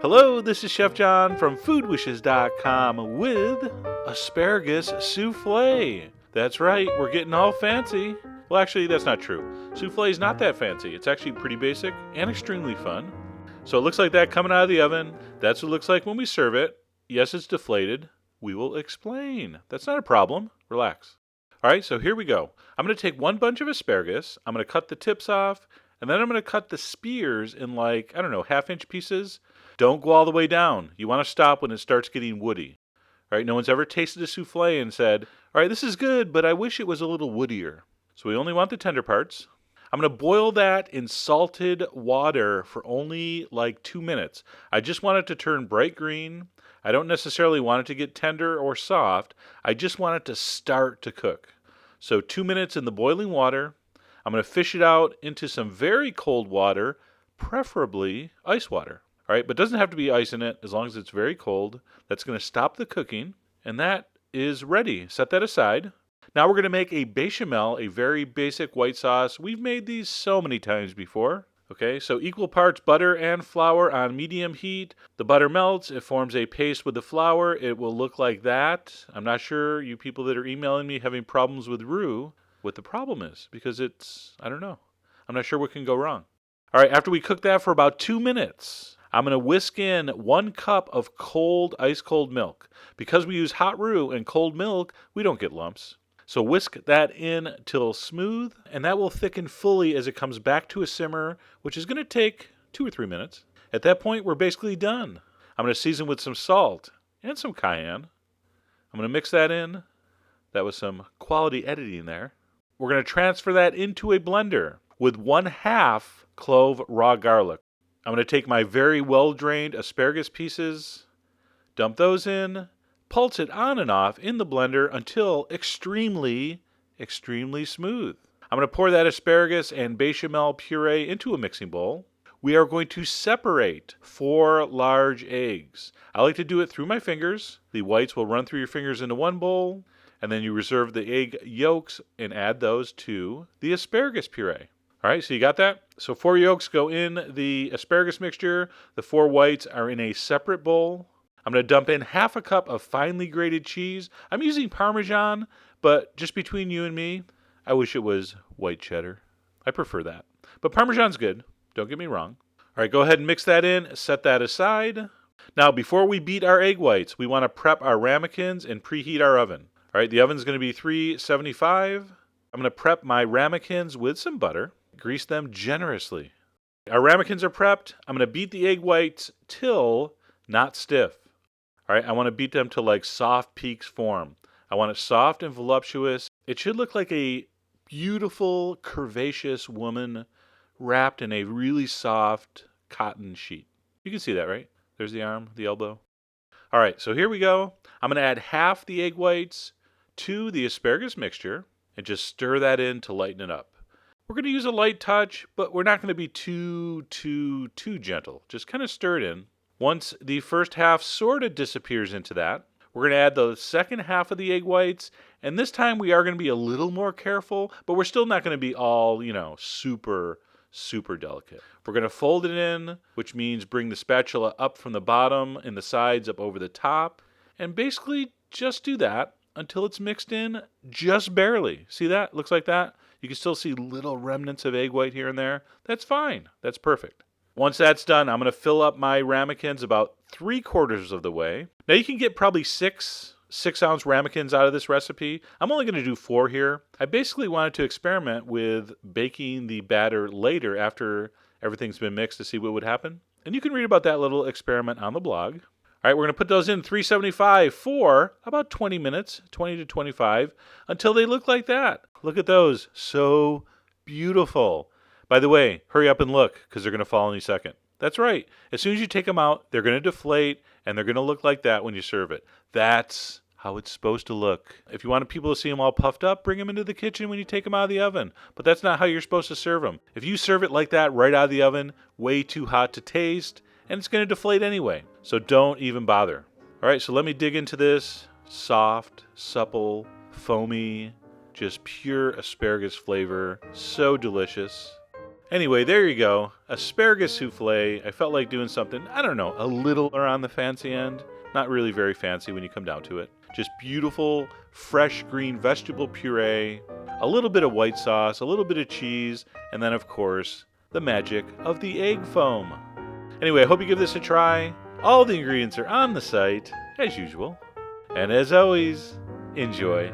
Hello, this is Chef John from foodwishes.com with Asparagus Souffle. That's right, we're getting all fancy. Well, actually, that's not true. Souffle is not that fancy. It's actually pretty basic and extremely fun. So it looks like that coming out of the oven. That's what it looks like when we serve it. Yes, it's deflated. We will explain. That's not a problem. Relax. All right, so here we go. I'm going to take one bunch of asparagus. I'm going to cut the tips off, and then I'm going to cut the spears in half-inch pieces. Don't go all the way down. You want to stop when it starts getting woody. All right, no one's ever tasted a souffle and said, all right, this is good, but I wish it was a little woodier. So we only want the tender parts. I'm going to boil that in salted water for only 2 minutes. I just want it to turn bright green. I don't necessarily want it to get tender or soft. I just want it to start to cook. So 2 minutes in the boiling water. I'm going to fish it out into some very cold water, preferably ice water. All right, but it doesn't have to be ice in it as long as it's very cold. That's going to stop the cooking, and that is ready. Set that aside. Now we're going to make a bechamel, a very basic white sauce. We've made these so many times before. Okay, so equal parts butter and flour on medium heat. The butter melts. It forms a paste with the flour. It will look like that. I'm not sure you people that are emailing me having problems with roux, what the problem is, because I don't know. I'm not sure what can go wrong. All right, after we cook that for about 2 minutes, I'm going to whisk in 1 cup of ice cold milk. Because we use hot roux and cold milk, we don't get lumps. So whisk that in till smooth, and that will thicken fully as it comes back to a simmer, which is going to take 2 or 3 minutes. At that point, we're basically done. I'm going to season with some salt and some cayenne. I'm going to mix that in. That was some quality editing there. We're going to transfer that into a blender with 1/2 clove raw garlic. I'm going to take my very well-drained asparagus pieces, dump those in, pulse it on and off in the blender until extremely, extremely smooth. I'm going to pour that asparagus and bechamel puree into a mixing bowl. We are going to separate 4 large eggs. I like to do it through my fingers. The whites will run through your fingers into one bowl, and then you reserve the egg yolks and add those to the asparagus puree. All right, so you got that? So 4 yolks go in the asparagus mixture. The 4 whites are in a separate bowl. I'm going to dump in 1/2 cup of finely grated cheese. I'm using Parmesan, but just between you and me, I wish it was white cheddar. I prefer that. But Parmesan's good. Don't get me wrong. All right, go ahead and mix that in. Set that aside. Now, before we beat our egg whites, we want to prep our ramekins and preheat our oven. All right, the oven's going to be 375. I'm going to prep my ramekins with some butter. Grease them generously. Our ramekins are prepped. I'm going to beat the egg whites till not stiff. All right, I want to beat them to soft peaks form. I want it soft and voluptuous. It should look like a beautiful, curvaceous woman wrapped in a really soft cotton sheet. You can see that, right? There's the arm, the elbow. All right, so here we go. I'm going to add 1/2 the egg whites to the asparagus mixture and just stir that in to lighten it up. We're going to use a light touch, but we're not going to be too gentle. Just kind of stir it in. Once the first half sort of disappears into that, we're going to add the second half of the egg whites, and this time we are going to be a little more careful, but we're still not going to be all, super delicate. We're going to fold it in, which means bring the spatula up from the bottom and the sides up over the top, and basically just do that until it's mixed in just barely. See that? Looks like that? You can still see little remnants of egg white here and there. That's fine. That's perfect. Once that's done, I'm going to fill up my ramekins about 3/4 of the way. Now you can get probably 6-ounce ramekins out of this recipe. I'm only going to do 4 here. I basically wanted to experiment with baking the batter later after everything's been mixed to see what would happen. And you can read about that little experiment on the blog. All right, we're going to put those in 375 for about 20 minutes, 20 to 25, until they look like that. Look at those. So beautiful. By the way, hurry up and look, because they're going to fall any second. That's right. As soon as you take them out, they're going to deflate, and they're going to look like that when you serve it. That's how it's supposed to look. If you want people to see them all puffed up, bring them into the kitchen when you take them out of the oven. But that's not how you're supposed to serve them. If you serve it like that right out of the oven, way too hot to taste, and it's going to deflate anyway. So don't even bother. All right, so let me dig into this. Soft, supple, foamy, just pure asparagus flavor. So delicious. Anyway, there you go. Asparagus souffle. I felt like doing something, I don't know, a little on the fancy end. Not really very fancy when you come down to it. Just beautiful, fresh green vegetable puree, a little bit of white sauce, a little bit of cheese, and then, of course, the magic of the egg foam. Anyway, I hope you give this a try. All the ingredients are on the site, as usual. And as always, enjoy.